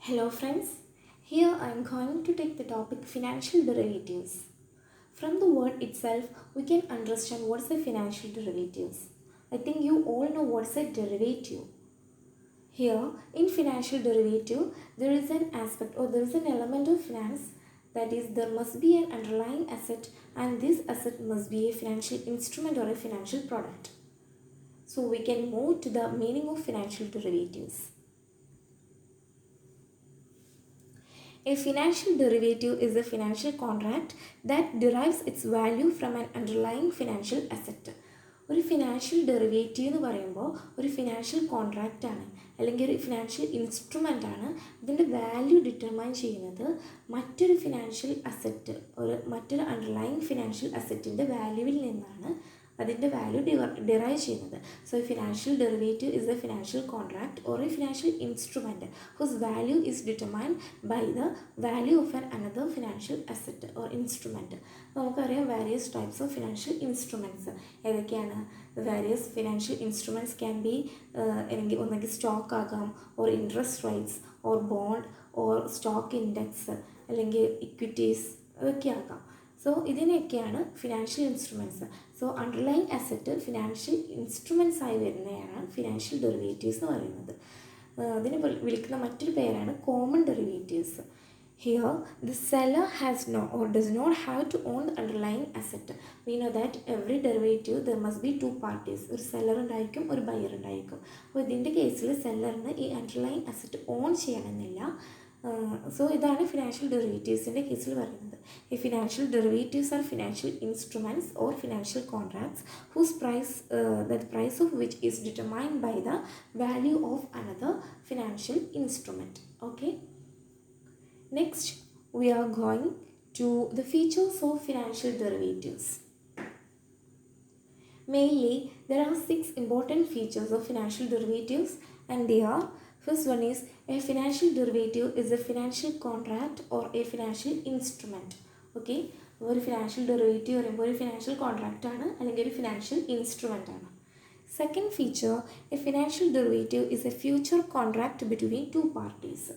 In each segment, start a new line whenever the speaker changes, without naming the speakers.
Hello friends, here I am going to take the topic financial derivatives. From the word itself, we can understand what's the financial derivatives. I think you all know what's a derivative. Here, in financial derivative, there is an aspect or there is an element of finance, that is, there must be an underlying asset and this asset must be a financial instrument or a financial product. So we can move to the meaning of financial derivatives. A financial derivative is a financial contract that derives its value from an underlying financial asset. ഒരു financial derivative എന്ന് പറയുമ്പോൾ ഒരു financial contract ആണ് അല്ലെങ്കിൽ ഒരു financial instrument ആണ്. ഇതിൻ്റെ value determine ചെയ്യുന്നത് മറ്റൊരു ഫിനാൻഷ്യൽ അസറ്റ് മറ്റൊരു അണ്ടർലൈങ് ഫിനാൻഷ്യൽ അസറ്റിൻ്റെ വാല്യൂവിൽ നിന്നാണ് അതിൻ്റെ വാല്യൂ ഡിറൈവ് ചെയ്യുന്നത്. So a financial derivative is a financial contract or a financial instrument whose value is determined by the value of an another financial asset or instrument. നമുക്കറിയാം various types of financial instruments ഏതൊക്കെയാണ്. Various financial instruments can be ഒന്നെങ്കിൽ stock ആകാം, or interest rates, or bond, or stock index, അല്ലെങ്കിൽ equities, അതൊക്കെ ആകാം. So ഇതിനൊക്കെയാണ് financial instruments. So underlying asset financial instruments ആയി വരുന്നതാണ് financial derivatives എന്ന് പറയുന്നത്. അതിന് വിളിക്കുന്ന മറ്റൊരു പേരാണ് common derivatives. Here, the seller has no or does not have to own the underlying asset. We know that every derivative there must be two parties. ഒരു seller ഉണ്ടായിരിക്കും, ഒരു ബയർ ഉണ്ടായിരിക്കും. അപ്പോൾ ഇതിൻ്റെ കേസിൽ സെല്ലറിന് ഈ അണ്ടർലൈങ് അസറ്റ് ഓൺ ചെയ്യണമെന്നില്ല. സോ ഇതാണ് ഫിനാൻഷ്യൽ ഡെറിവേറ്റീവ്സിൻ്റെ കേസിൽ പറയുന്നത്. ഈ financial derivatives are financial instruments or financial contracts whose price of which is determined by the value of another financial instrument. Okay. Next, we are going to the features of financial derivatives. Mainly, there are 6 important features of financial derivatives, and they are: first one is a financial derivative is a financial contract or a financial instrument. Okay, ഒരു financial derivative പറയുമ്പോൾ ഒരു financial contract ആണ് അല്ലെങ്കിൽ ഒരു financial instrument ആണ്. Second feature, a financial derivative is a future contract between two parties.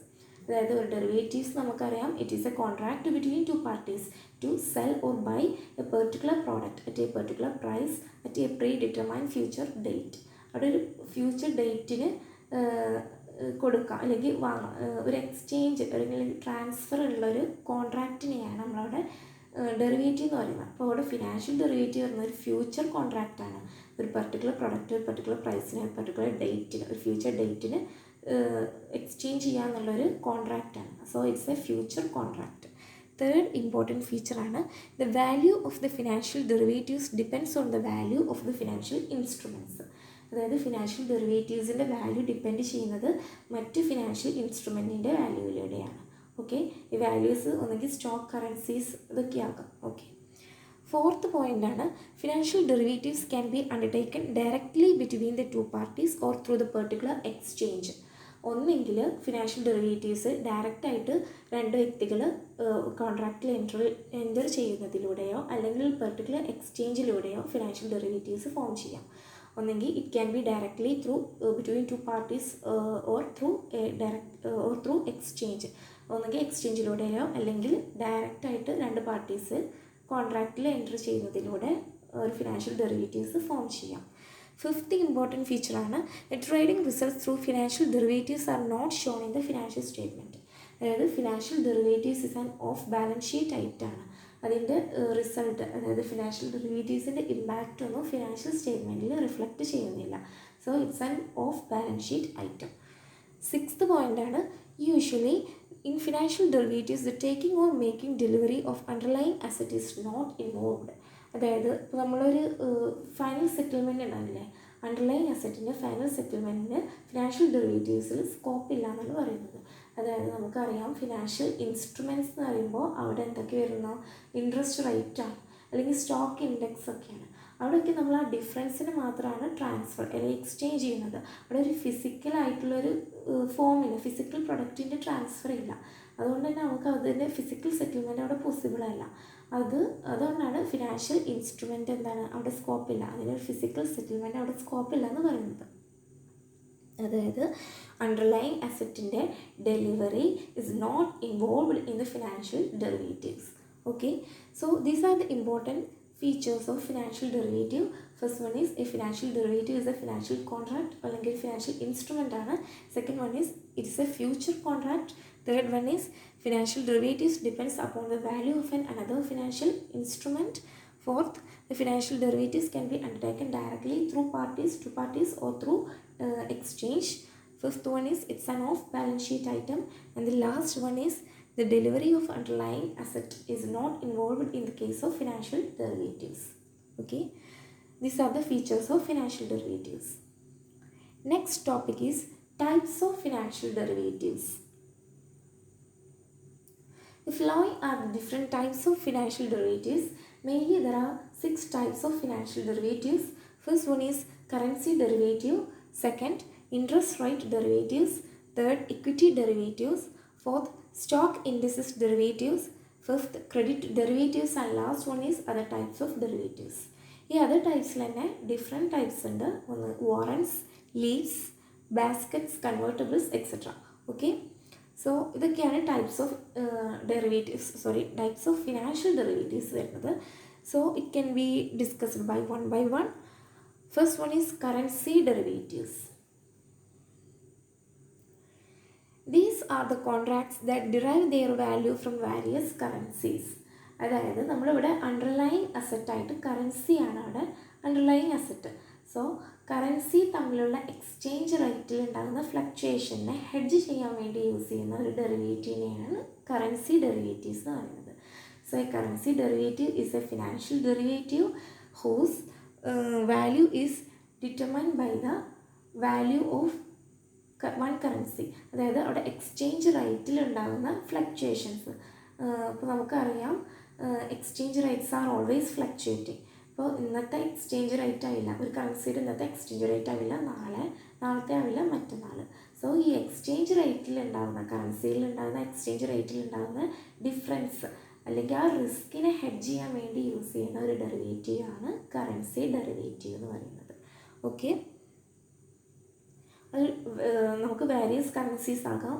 അതായത് ഒരു derivatives നമുക്കറിയാം, it is a contract between two parties to sell or buy a particular product at a particular price at a predetermined future date. അവിടെ ഒരു future ഡേറ്റിന് കൊടുക്കാം അല്ലെങ്കിൽ വാങ്ങാം. ഒരു എക്സ്ചേഞ്ച് അല്ലെങ്കിൽ ട്രാൻസ്ഫർ ഉള്ളൊരു കോൺട്രാക്റ്റിനെയാണ് നമ്മളവിടെ ഡെറിവേറ്റീവ് എന്ന് പറയുന്നത്. അപ്പോൾ അവിടെ ഫിനാൻഷ്യൽ ഡെറിവേറ്റീവ് പറയുന്നത് ഒരു ഫ്യൂച്ചർ കോൺട്രാക്റ്റാണ്. ഒരു പെർട്ടിക്കുലർ പ്രൊഡക്റ്റ് ഒരു പെർട്ടിക്കുലർ പ്രൈസിന് ഒരു പെർട്ടിക്കുലർ ഡേറ്റിന് ഒരു ഫ്യൂച്ചർ ഡേറ്റിന് എക്സ്ചേഞ്ച് ചെയ്യുക എന്നുള്ളൊരു കോൺട്രാക്റ്റാണ്. So it's a future contract. Third important ഫീച്ചറാണ് the value of the financial derivatives depends on the value of the financial instruments. അതായത് ഫിനാൻഷ്യൽ ഡെറിവേറ്റീവ്സിൻ്റെ വാല്യൂ ഡിപ്പെൻഡ് ചെയ്യുന്നത് മറ്റ് ഫിനാൻഷ്യൽ ഇൻസ്ട്രുമെൻറ്റിൻ്റെ വാല്യൂയിലൂടെയാണ്. ഓക്കെ, ഈ വാല്യൂസ് ഒന്നെങ്കിൽ സ്റ്റോക്ക്, കറൻസീസ്, ഇതൊക്കെ ആകാം. ഓക്കെ. ഫോർത്ത് പോയിൻ്റാണ് financial derivatives can be undertaken directly between the two parties or through the particular exchange. ഒന്നെങ്കിൽ ഫിനാൻഷ്യൽ ഡെറിവേറ്റീവ്സ് ഡയറക്റ്റായിട്ട് രണ്ട് വ്യക്തികൾ കോൺട്രാക്റ്റിൽ എൻ്റർ ചെയ്യുന്നതിലൂടെയോ അല്ലെങ്കിൽ പെർട്ടിക്കുലർ എക്സ്ചേഞ്ചിലൂടെയോ ഫിനാൻഷ്യൽ ഡെറിവേറ്റീവ്സ് ഫോം ചെയ്യാം. ഒന്നെങ്കിൽ it can be directly through between two parties or through exchange. ഒന്നെങ്കിൽ എക്സ്ചേഞ്ചിലൂടെയോ അല്ലെങ്കിൽ ഡയറക്റ്റായിട്ട് രണ്ട് പാർട്ടീസ് കോൺട്രാക്റ്റിൽ എൻ്റർ ചെയ്യുന്നതിലൂടെ ഒരു ഫിനാൻഷ്യൽ ഡെറിവേറ്റീവ്സ് ഫോം ചെയ്യാം. ഫിഫ്ത്ത് ഇമ്പോർട്ടൻറ്റ് ഫീച്ചറാണ് trading results through financial derivatives are not shown in the financial statement. അതായത് financial derivatives is an off balance sheet ഐറ്റാണ്. അതിൻ്റെ റിസൾട്ട്, അതായത് ഫിനാൻഷ്യൽ ഡെറിവേറ്റീവ്സിൻ്റെ ഇമ്പാക്റ്റ് ഒന്നും ഫിനാൻഷ്യൽ സ്റ്റേറ്റ്മെൻറ്റിൽ റിഫ്ലക്റ്റ് ചെയ്യുന്നില്ല. So it's an off balance sheet item. Sixth പോയിൻ്റാണ് usually in financial derivatives the taking or making delivery of underlying asset is not involved. അതായത് ഇപ്പോൾ നമ്മളൊരു ഫൈനൽ സെറ്റിൽമെൻറ്റ് ഉണ്ടാവില്ലേ, അണ്ടർലൈങ് അസറ്റിൻ്റെ ഫൈനൽ സെറ്റിൽമെൻറ്റിന് ഫിനാൻഷ്യൽ ഡെറിവേറ്റീവ്സിൽ സ്കോപ്പ് ഇല്ല എന്നാണ് പറയുന്നത്. അതായത് നമുക്കറിയാം ഫിനാൻഷ്യൽ ഇൻസ്ട്രുമെൻറ്റ്സ് എന്ന് പറയുമ്പോൾ അവിടെ എന്തൊക്കെ വരുന്നു, ഇൻട്രസ്റ്റ് റേറ്റാണ് അല്ലെങ്കിൽ സ്റ്റോക്ക് ഇൻഡെക്സ് ഒക്കെയാണ്. അവിടെയൊക്കെ നമ്മൾ ആ ഡിഫറൻസിന് മാത്രമാണ് ട്രാൻസ്ഫർ അല്ലെങ്കിൽ എക്സ്ചേഞ്ച് ചെയ്യുന്നത്. അവിടെ ഒരു ഫിസിക്കലായിട്ടുള്ളൊരു ഫോമില്ല, ഫിസിക്കൽ പ്രൊഡക്റ്റിൻ്റെ ട്രാൻസ്ഫർ ഇല്ല. അതുകൊണ്ട് തന്നെ നമുക്ക് അതിൻ്റെ ഫിസിക്കൽ സെറ്റിൽമെൻറ്റ് അവിടെ പോസിബിൾ അല്ല. അതുകൊണ്ടാണ് ഫിനാൻഷ്യൽ ഇൻസ്ട്രുമെൻ്റ് എന്താണ് അവിടെ സ്കോപ്പില്ല, അതിനൊരു ഫിസിക്കൽ സെറ്റിൽമെൻറ്റ് അവിടെ സ്കോപ്പില്ല എന്ന് പറയുന്നത്. അതായത് അണ്ടർലൈങ് അസറ്റിൻ്റെ delivery is not involved in the financial derivatives. Okay, so these are the important features of financial derivative. First one is a financial derivative is a financial contract അല്ലെങ്കിൽ financial instrument ആണ്. Second one is it is a future contract. Third one is financial derivatives depends upon the value of another financial instrument. Fourth, the financial derivatives can be undertaken directly through parties to parties or through exchange. Fifth one is it's an off balance sheet item. And the last one is the delivery of underlying asset is not involved in the case of financial derivatives. Okay, these are the features of financial derivatives. Next topic is types of financial derivatives. The following are the different types of financial derivatives. Mainly there are 6 types of financial derivatives. First one is currency derivative. Second, interest rate derivatives. Third, equity derivatives. Fourth, stock indices derivatives. Fifth, credit derivatives. And last one is other types of derivatives. ഈ other types തന്നെ different types ഉണ്ട്. ഒന്ന് warrants, leaves, baskets, convertibles, etc. Okay, so ഇതൊക്കെയാണ് types of types of financial derivatives വരുന്നത്. So it can be discussed by one. First one is currency derivatives. These are the contracts that derive their value from various currencies. അതായത് നമ്മളിവിടെ underlying അസറ്റായിട്ട് കറൻസിയാണ് അവിടെ underlying asset. So currency തമ്മിലുള്ള exchange റേറ്റിൽ ഉണ്ടാകുന്ന ഫ്ലക്ച്വേഷനെ hedge ചെയ്യാൻ വേണ്ടി use ചെയ്യുന്ന ഒരു ഡെറിവേറ്റീവിനെയാണ് കറൻസി ഡെറിവേറ്റീവ്സ് എന്ന് പറയുന്നത്. So a currency derivative is a financial derivative whose value is determined by the value of one currency. അതായത് അവിടെ എക്സ്ചേഞ്ച് റേറ്റിൽ ഉണ്ടാകുന്ന ഫ്ലക്ച്വേഷൻസ്. ഇപ്പോൾ നമുക്കറിയാം exchange rates are always fluctuating. ഇപ്പോൾ ഇന്നത്തെ എക്സ്ചേഞ്ച് റേറ്റ് ആവില്ല, ഒരു കറൻസിയുടെ ഇന്നത്തെ എക്സ്ചേഞ്ച് റേറ്റ് ആവില്ല നാളത്തെ ആവില്ല മറ്റന്നാൾ. സോ ഈ എക്സ്ചേഞ്ച് റേറ്റിൽ ഉണ്ടാകുന്ന കറൻസിയിൽ ഉണ്ടാകുന്ന എക്സ്ചേഞ്ച് റേറ്റിൽ ഉണ്ടാകുന്ന ഡിഫറൻസ് അല്ലെങ്കിൽ ആ റിസ്കിനെ ഹെഡ്ജ് ചെയ്യാൻ വേണ്ടി യൂസ് ചെയ്യുന്ന ഒരു ഡെറിവേറ്റീവ് ആണ് കറൻസി ഡെറിവേറ്റീവ് എന്ന് പറയുന്നത്. ഓക്കെ, അത് നമുക്ക് വേരിയസ് കറൻസീസ് ആകാം.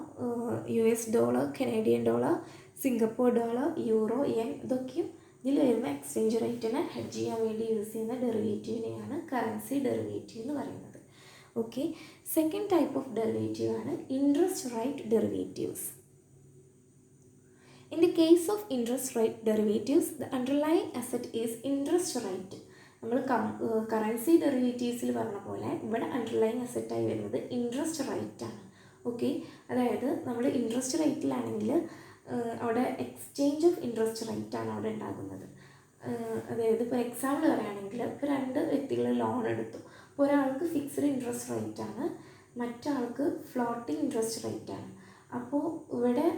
US dollar, Canadian dollar, Singapore dollar, euro, N, ഇതൊക്കെയും ഇതിൽ വരുന്ന എക്സ്ചേഞ്ച് റേറ്റിനെ ഹെഡ്ജ് ചെയ്യാൻ വേണ്ടി യൂസ് ചെയ്യുന്ന ഡെറിവേറ്റീവിനെയാണ് കറൻസി ഡെറിവേറ്റീവ് എന്ന് പറയുന്നത്. Okay, second type of derivative ആണ് interest rate derivatives. In the case of interest rate derivatives, the underlying asset is interest rate. നമ്മൾ കറൻസി ഡെറിവേറ്റീവ്സിൽ പറഞ്ഞ പോലെ ഇവിടെ അണ്ടർലൈങ് അസറ്റായി വരുന്നത് ഇൻട്രസ്റ്റ് റേറ്റ് ആണ്. ഓക്കെ, അതായത് നമ്മൾ ഇൻട്രസ്റ്റ് റേറ്റിലാണെങ്കിൽ അവിടെ എക്സ്ചേഞ്ച് ഓഫ് ഇൻട്രസ്റ്റ് റേറ്റ് ആണ് അവിടെ ഉണ്ടാകുന്നത്. അതായത് ഇപ്പോൾ എക്സാമ്പിൾ പറയുകയാണെങ്കിൽ ഇപ്പോൾ 2 വ്യക്തികൾ ലോൺ എടുത്തു. അപ്പോൾ ഒരാൾക്ക് ഫിക്സ്ഡ് ഇൻട്രസ്റ്റ് റേറ്റ് ആണ്, മറ്റാൾക്ക് ഫ്ലോട്ടിംഗ് ഇൻട്രസ്റ്റ് റേറ്റ് ആണ്. അപ്പോൾ ഇവിടെ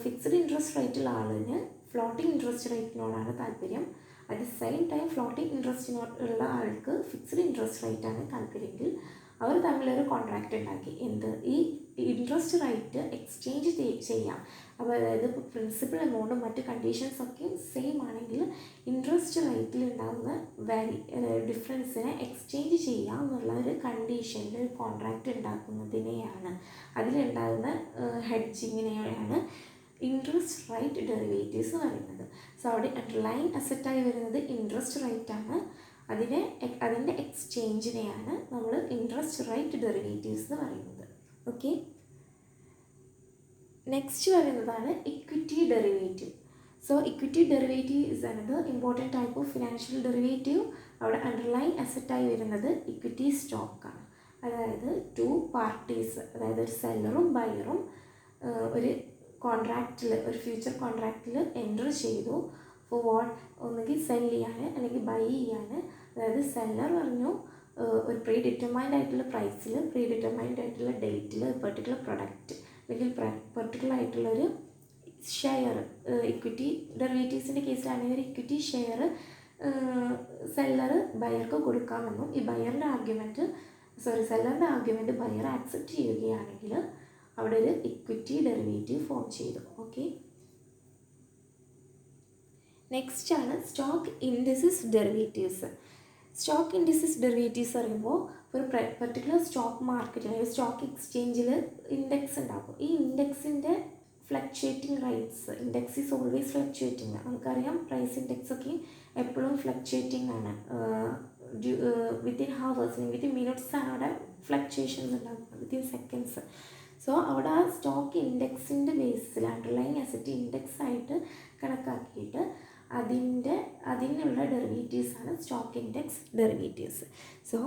ഫിക്സ്ഡ് ഇൻട്രസ്റ്റ് റേറ്റുള്ള ആളിന് ഫ്ലോട്ടിംഗ് ഇൻട്രസ്റ്റ് റേറ്റിനോടാണ് താല്പര്യം. At the same time floating ഇൻട്രസ്റ്റിനുള്ള ആൾക്ക് ഫിക്സ്ഡ് ഇൻട്രസ്റ്റ് റേറ്റാണ് താല്പര്യമെങ്കിൽ അവർ തമ്മിലൊരു കോൺട്രാക്റ്റ് ഉണ്ടാക്കി. ഈ ഇൻട്രസ്റ്റ് റേറ്റ് എക്സ്ചേഞ്ച് ചെയ്യാം. അപ്പോൾ അതായത് ഇപ്പോൾ പ്രിൻസിപ്പൽ എമൗണ്ടും മറ്റ് കണ്ടീഷൻസൊക്കെ സെയിം ആണെങ്കിൽ ഇൻട്രസ്റ്റ് റേറ്റിൽ ഉണ്ടാകുന്ന ഡിഫറൻസിനെ എക്സ്ചേഞ്ച് ചെയ്യാം എന്നുള്ള ഒരു കണ്ടീഷനിൽ ഒരു കോൺട്രാക്റ്റ് ഉണ്ടാക്കുന്നതിനെയാണ്, അതിലുണ്ടാകുന്ന ഹെഡ്ജിങ്ങിനെയാണ് ഇൻട്രസ്റ്റ് റേറ്റ് ഡെറിവേറ്റീവ്സ് എന്ന് പറയുന്നത്. സോ അവിടെ അണ്ടർലൈങ് അസറ്റായി വരുന്നത് ഇൻട്രസ്റ്റ് റേറ്റ് ആണ്, അതിൻ്റെ എക്സ്ചേഞ്ചിനെയാണ് നമ്മൾ ഇൻട്രസ്റ്റ് റേറ്റ് ഡെറിവേറ്റീവ്സ് എന്ന് പറയുന്നത്. ഓക്കെ, നെക്സ്റ്റ് പറയുന്നതാണ് equity derivative. So equity derivative is another important type of financial derivative. അവിടെ അണ്ടർലൈങ് അസറ്റായി വരുന്നത് ഇക്വിറ്റി സ്റ്റോക്കാണ്. അതായത് 2 പാർട്ടീസ്, അതായത് ഒരു സെല്ലറും ബയറും ഒരു കോൺട്രാക്റ്റിൽ, ഒരു ഫ്യൂച്ചർ കോൺട്രാക്റ്റിൽ എൻ്റർ ചെയ്തു ഫോർ വാട്ട്, ഒന്നുകിൽ സെൽ ചെയ്യാൻ അല്ലെങ്കിൽ ബൈ ചെയ്യാൻ. അതായത് സെല്ലർ പറഞ്ഞു ഒരു പ്രീ ഡിറ്റർമൈൻഡ് ആയിട്ടുള്ള പ്രൈസിൽ, പ്രീ ഡിറ്റർമൈൻഡ് ആയിട്ടുള്ള ഡേറ്റിൽ പെർട്ടിക്കുലർ പ്രൊഡക്റ്റ് അല്ലെങ്കിൽ പെർട്ടിക്കുലർ ആയിട്ടുള്ളൊരു ഷെയർ, ഇക്വിറ്റി ഡെറിവേറ്റീവ്സിൻ്റെ കേസിലാണെങ്കിൽ ഒരു ഇക്വിറ്റി ഷെയർ സെല്ലർ ബയർക്ക് കൊടുക്കാമെന്നും ഈ സെല്ലറിൻ്റെ ആർഗ്യുമെൻറ്റ് ബയർ ആക്സെപ്റ്റ് ചെയ്യുകയാണെങ്കിൽ അവിടെ ഒരു ഇക്വിറ്റി ഡെറിവേറ്റീവ് ഫോം ചെയ്തു. ഓക്കെ, നെക്സ്റ്റ് ആണ് stock indices derivatives. Stock indices derivatives പറയുമ്പോൾ ഒരു പെർട്ടിക്കുലർ സ്റ്റോക്ക് മാർക്കറ്റിൽ അല്ലെങ്കിൽ സ്റ്റോക്ക് എക്സ്ചേഞ്ചിൽ ഇൻഡെക്സ് ഉണ്ടാകും. ഈ ഇൻഡെക്സിൻ്റെ fluctuating rates, index is always fluctuating. നമുക്കറിയാം പ്രൈസ് ഇൻഡെക്സ് ഒക്കെ എപ്പോഴും ഫ്ലക്ച്വേറ്റിംഗ് ആണ്. വിത്തിൻ ഹവേഴ്സ് അല്ലെങ്കിൽ വിത്തിൻ മിനിറ്റ്സ് ആണ് അവിടെ ഫ്ലക്ച്വേഷൻസ് ഉണ്ടാകുന്നത്, വിത്തിൻ സെക്കൻഡ്സ്. സോ അവിടെ ആ സ്റ്റോക്ക് ഇൻഡെക്സിൻ്റെ ബേസിൽ അണ്ടർലൈങ് അസറ്റ് ഇൻഡെക്സ് ആയിട്ട് കണക്കാക്കിയിട്ട് അതിനുള്ള ഡെറിവേറ്റീവ്സ് ആണ് stock index derivatives. So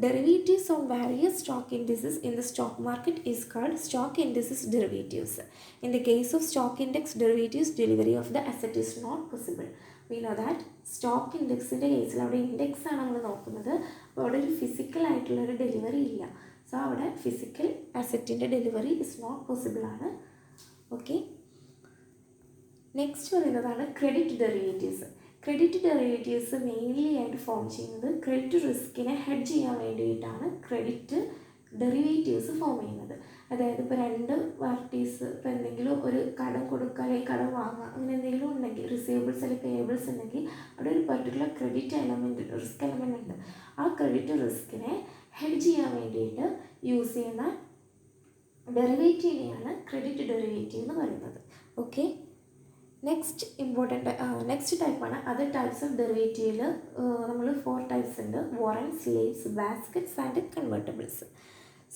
derivatives on various stock indices in the stock market is called stock indices derivatives. In the case of stock index derivatives delivery of the asset is not possible. We know that stock ഇൻഡെക്സിൻ്റെ കേസിൽ അവിടെ index ആണ് നമ്മൾ നോക്കുന്നത്. അപ്പോൾ അവിടെ ഒരു physical ആയിട്ടുള്ളൊരു ഡെലിവറി ഇല്ല. സോ അവിടെ ഫിസിക്കൽ അസറ്റിൻ്റെ ഡെലിവറി ഇസ് നോട്ട് പോസിബിൾ ആണ്. ഓക്കെ, നെക്സ്റ്റ് പറയുന്നതാണ് credit derivatives. Credit derivatives mainly ആയിട്ട് ഫോം ചെയ്യുന്നത് ക്രെഡിറ്റ് റിസ്കിനെ ഹെഡ്ജ് ചെയ്യാൻ വേണ്ടിയിട്ടാണ് ക്രെഡിറ്റ് ഡെറിവേറ്റീവ്സ് ഫോം ചെയ്യുന്നത്. അതായത് ഇപ്പോൾ രണ്ട് പാർട്ടീസ് ഇപ്പോൾ എന്തെങ്കിലും ഒരു കടം കൊടുക്കുക അല്ലെങ്കിൽ കടം വാങ്ങുക അങ്ങനെ എന്തെങ്കിലും ഉണ്ടെങ്കിൽ, റിസീവബിൾസ് അല്ലെങ്കിൽ പേയബിൾസ് ഉണ്ടെങ്കിൽ അവിടെ ഒരു particular credit element, risk element ഉണ്ട്. ആ ക്രെഡിറ്റ് റിസ്കിനെ ഹെഡ്ജ് ചെയ്യാൻ വേണ്ടിയിട്ട് യൂസ് ചെയ്യുന്ന ഡെറിവേറ്റീവിനെയാണ് ക്രെഡിറ്റ് ഡെറിവേറ്റീവ് എന്ന് പറയുന്നത്. ഓക്കെ, നെക്സ്റ്റ് ടൈപ്പാണ് അതർ ടൈപ്സ് ഓഫ് ഡെറിവേറ്റീവിൽ നമ്മൾ 4 ടൈപ്സ് ഉണ്ട്: warrant, slaves, baskets and convertibles.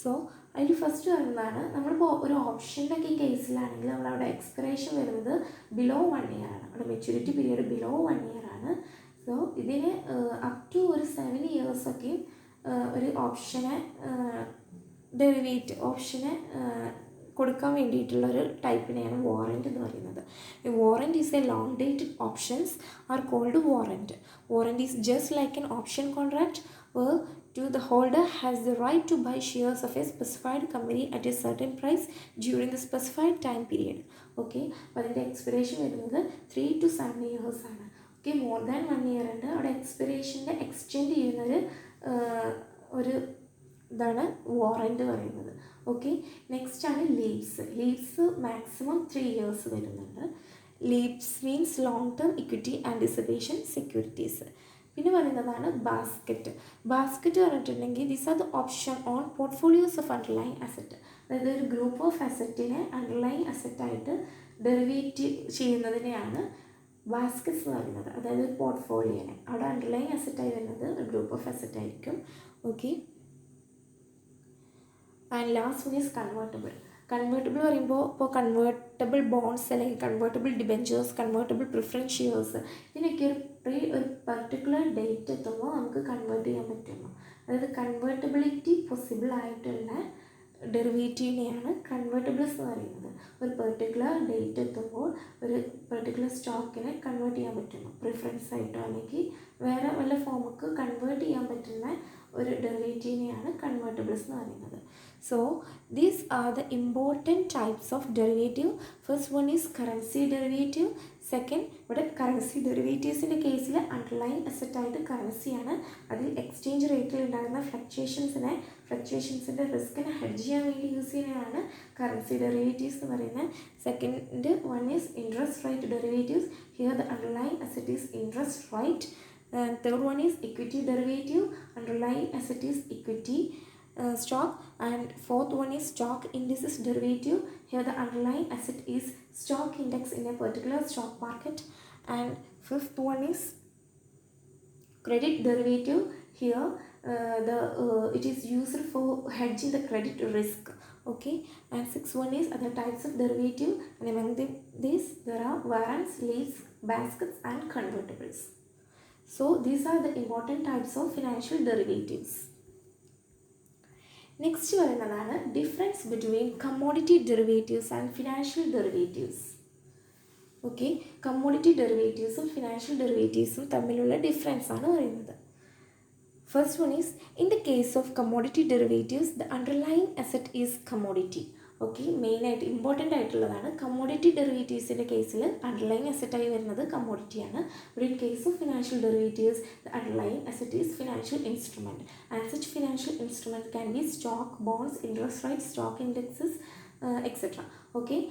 So അതിൽ ഫസ്റ്റ് വരുന്നതാണ്, നമ്മളിപ്പോൾ ഒരു ഓപ്ഷൻ്റെ ഒക്കെ കേസിലാണെങ്കിൽ നമ്മളവിടെ എക്സ്പിറേഷൻ വരുന്നത് ബിലോ 1 ഇയർ ആണ്. അവിടെ മെച്യൂരിറ്റി പീരീഡ് ബിലോ 1 ഇയർ ആണ്. സോ ഇതിന് അപ് ടു ഒരു 7 ഇയേഴ്സൊക്കെയും ഒരു ഓപ്ഷനെ കൊടുക്കാൻ വേണ്ടിയിട്ടുള്ളൊരു ടൈപ്പിനെയാണ് വാറൻറ്റ് എന്ന് പറയുന്നത്. Warrant is a long dated options are called warrant. Warrant is just like an option contract where the holder has the right to buy shares of a specified company at a certain price during the specified time period. Okay, അപ്പോൾ അതിൻ്റെ expiration വരുന്നത് 3 to 7 years ആണ്. Okay, more than 1 year ഉണ്ട്. അവിടെ എക്സ്പിറേഷൻ്റെ extend ചെയ്യുന്നൊരു ഇതാണ് warrant പറയുന്നത്. ഓക്കെ, നെക്സ്റ്റ് ആണ് ലീവ്സ്. ലീവ്സ് മാക്സിമം 3 years വരുന്നുണ്ട്. Leaves means long term equity anticipation securities. പിന്നെ പറയുന്നതാണ് ബാസ്ക്കറ്റ്. ബാസ്ക്കറ്റ് പറഞ്ഞിട്ടുണ്ടെങ്കിൽ these are the option on portfolios of underlying asset. അതായത് ഒരു ഗ്രൂപ്പ് ഓഫ് അസറ്റിനെ അണ്ടർലൈങ് അസറ്റായിട്ട് ഡെറിവേറ്റ് ചെയ്യുന്നതിനെയാണ് ബാസ്ക്കറ്റ്സ് എന്ന് പറയുന്നത്. അതായത് ഒരു പോർട്ട്ഫോളിയോനെ അവിടെ അണ്ടർലൈങ് അസറ്റായി വരുന്നത് ഒരു ഗ്രൂപ്പ് ഓഫ് അസറ്റ് ആയിരിക്കും. Okay, and last one is convertible. Convertible പറയുമ്പോൾ ഇപ്പോൾ കൺവേർട്ടബിൾ ബോണ്ട്സ് അല്ലെങ്കിൽ convertible debentures, convertible preference shares, ഇതിനൊക്കെ ഒരു പർട്ടിക്കുലർ ഡേറ്റ് എത്തുമ്പോൾ നമുക്ക് കൺവേർട്ട് ചെയ്യാൻ പറ്റുന്നു. അതായത് കൺവേർട്ടബിലിറ്റി പോസിബിൾ ആയിട്ടുള്ള ഡെറിവേറ്റീവിനെയാണ് കൺവേർട്ടബിൾസ് എന്ന് പറയുന്നത്. ഒരു പെർട്ടിക്കുലർ ഡേറ്റ് എത്തുമ്പോൾ ഒരു പെർട്ടിക്കുലർ സ്റ്റോക്കിനെ കൺവേർട്ട് ചെയ്യാൻ പറ്റുന്നു. പ്രിഫറൻസ് ആയിട്ടോ അല്ലെങ്കിൽ വേറെ വല്ല ഫോമുക്ക് കൺവേർട്ട് ചെയ്യാൻ പറ്റുന്ന ഒരു ഡെറിവേറ്റീവിനെയാണ് കൺവേർട്ടബിൾസ് എന്ന് പറയുന്നത്. So these are the important types of derivative. First one is currency derivative. Second, ഇവിടെ കറൻസി ഡെറിവേറ്റീവ്സിൻ്റെ കേസിൽ അണ്ടർലൈൻ അസറ്റ് ആയിട്ട് കറൻസിയാണ്. അതിൽ എക്സ്ചേഞ്ച് റേറ്റിൽ ഉണ്ടാകുന്ന ഫ്ലക്ച്വേഷൻസിൻ്റെ റിസ്കിനെ ഹെഡ്ജ് ചെയ്യാൻ വേണ്ടി യൂസ് ചെയ്യുന്നതാണ് കറൻസി ഡെറിവേറ്റീവ്സ് എന്ന് പറയുന്നത്. Second one is interest rate derivatives. Here the underline asset is interest rate. Third one is equity derivative. Underlying asset is equity stock. And fourth one is stock indices derivative. Here the underlying asset is stock index in a particular stock market. And fifth one is credit derivative. Here it is used for hedging the credit risk. Okay, and sixth one is other types of derivative, and among these there are warrants, leases, baskets and convertibles. So these are the important types of financial derivatives. Next വരുന്നതാണ് difference between commodity derivatives and financial derivatives. Okay, commodity derivatives financial derivatives തമ്മിലുള്ള difference ആണ് പറയുന്നത്. First one is, in the case of commodity derivatives, the underlying asset is commodity. Okay, മെയിനായിട്ട് important ആയിട്ടുള്ളതാണ്. Commodity ഡെറിവേറ്റീവ്സിൻ്റെ കേസിൽ underlying അസറ്റായി വരുന്നത് കമ്മോഡിറ്റിയാണ്. But in case of financial derivatives the underlying asset is financial instrument. And such financial instrument can be stock, bonds, interest rate, stock indexes, etc. Okay,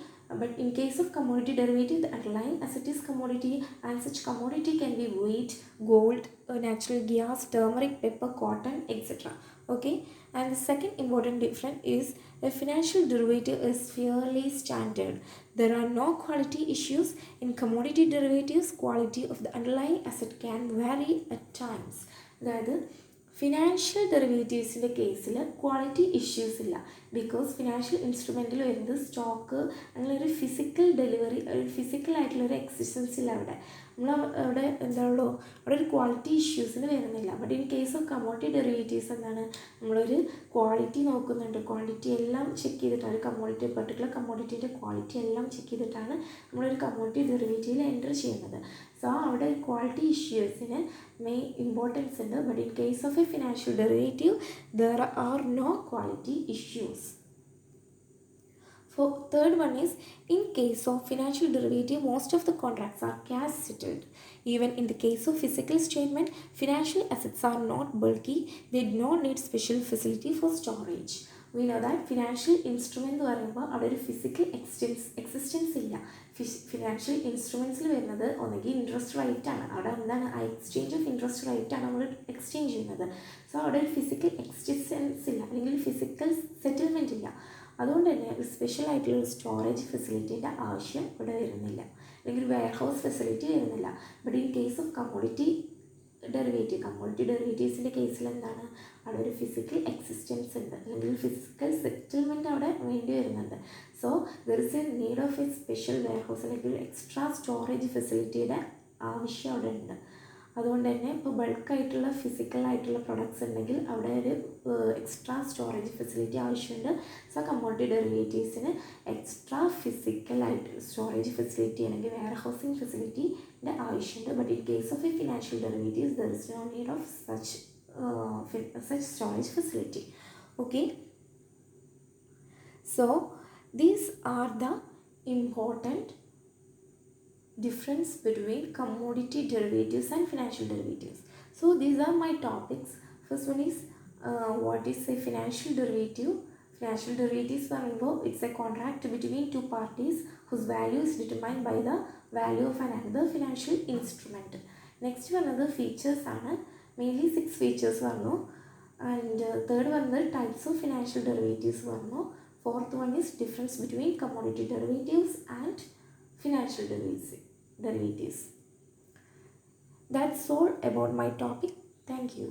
but in case of commodity derivative, the underlying asset is commodity, and such commodity can be wheat, gold, natural gas, turmeric, pepper, cotton, etc. Okay, and the second important difference is a financial derivative is fairly standard. There are no quality issues in commodity derivatives. Quality of the underlying asset can vary at times. അതായത് financial ഡെറിവേറ്റീവ്സിൻ്റെ കേസിൽ quality issues ഇല്ല. Because financial ഇൻസ്ട്രുമെൻറ്റിൽ വരുന്നത് stock അങ്ങനെ ഒരു physical delivery, ഒരു ഫിസിക്കലായിട്ടുള്ളൊരു existence ഇല്ല അവിടെ. നമ്മൾ അവിടെ എന്താണല്ലോ അവിടെ ഒരു ക്വാളിറ്റി ഇഷ്യൂസിന് വരുന്നില്ല. But in case of commodity derivatives എന്താണ്, നമ്മളൊരു ക്വാളിറ്റി നോക്കുന്നുണ്ട്. ക്വാളിറ്റി എല്ലാം ചെക്ക് ചെയ്തിട്ടാണ് ഒരു കമ്മോഡിറ്റി, പെർട്ടിക്കുലർ കമ്മോഡിറ്റീൻ്റെ ക്വാളിറ്റി എല്ലാം ചെക്ക് ചെയ്തിട്ടാണ് നമ്മളൊരു കമ്മോഡിറ്റി ഡെറിവേറ്റീവിൽ എൻ്റർ ചെയ്യുന്നത്. സോ അവിടെ ക്വാളിറ്റി ഇഷ്യൂസിന് മെയിൻ ഇമ്പോർട്ടൻസ് ഉണ്ട്. But in case of a financial derivative there are no quality issues. For third one is, in case of financial derivative, most of the contracts are cash settled. Even in the case of physical statement, financial assets are not bulky. They do not need special facility for storage. We know that financial instrument എന്ന് പറയുമ്പോൾ അവിടെ ഒരു physical existence ഇല്ല. Financial ഇൻസ്ട്രുമെൻറ്റ്സിൽ വരുന്നത് ഒന്നുകിൽ interest rate ആണ്. അവിടെ എന്താണ് ആ എക്സ്ചേഞ്ച് ഓഫ് ഇൻട്രസ്റ്റ് റേറ്റ് ആണ് നമ്മൾ എക്സ്ചേഞ്ച് ചെയ്യുന്നത്. സോ അവിടെ ഒരു ഫിസിക്കൽ എക്സിസ്റ്റൻസ് ഇല്ല, അല്ലെങ്കിൽ ഫിസിക്കൽ സെറ്റിൽമെൻറ്റ് ഇല്ല. അതുകൊണ്ട് തന്നെ ഒരു സ്പെഷ്യൽ ആയിട്ടുള്ള സ്റ്റോറേജ് ഫെസിലിറ്റീൻ്റെ ആവശ്യം ഇവിടെ വരുന്നില്ല, അല്ലെങ്കിൽ വെയർ ഹൗസ് ഫെസിലിറ്റി വരുന്നില്ല. But in case of commodity ഡെറിവേറ്റീവ്സിൻ്റെ കേസിൽ എന്താണ്, അവിടെ ഒരു ഫിസിക്കൽ എക്സിസ്റ്റൻസ് ഉണ്ട്, അല്ലെങ്കിൽ ഫിസിക്കൽ സെറ്റിൽമെൻറ്റ് അവിടെ വേണ്ടി വരുന്നുണ്ട്. So there is a need of a special warehouse, അല്ലെങ്കിൽ സ്റ്റോറേജ് ഫെസിലിറ്റിയുടെ ആവശ്യം അവിടെ ഉണ്ട്. അതുകൊണ്ട് തന്നെ ഇപ്പോൾ ബൾക്കായിട്ടുള്ള ഫിസിക്കലായിട്ടുള്ള പ്രൊഡക്ട്സ് ഉണ്ടെങ്കിൽ അവിടെ ഒരു എക്സ്ട്രാ സ്റ്റോറേജ് ഫെസിലിറ്റി ആവശ്യമുണ്ട്. സോ കമ്മോഡിറ്റി ഡെറിവേറ്റീവ്സിന് എക്സ്ട്രാ ഫിസിക്കലായിട്ട് സ്റ്റോറേജ് ഫെസിലിറ്റി അല്ലെങ്കിൽ വെയർ ഹൗസിങ് ഫെസിലിറ്റിൻ്റെ ആവശ്യമുണ്ട്. But in case of a financial derivatives there is no need of such storage facility. Okay, so these are the important difference between commodity derivatives and financial derivatives. So these are my topics. First one is what is a financial derivative. Financial derivatives പറയുമ്പോൾ it's a contract between two parties whose value is determined by the value of another financial instrument. Next വന്നത് features ആണ്. Mainly 6 features പറഞ്ഞു. And third വന്നത് types of financial derivatives പറഞ്ഞു. Fourth one is difference between commodity derivatives and financial derivatives. That's all about my topic. Thank you.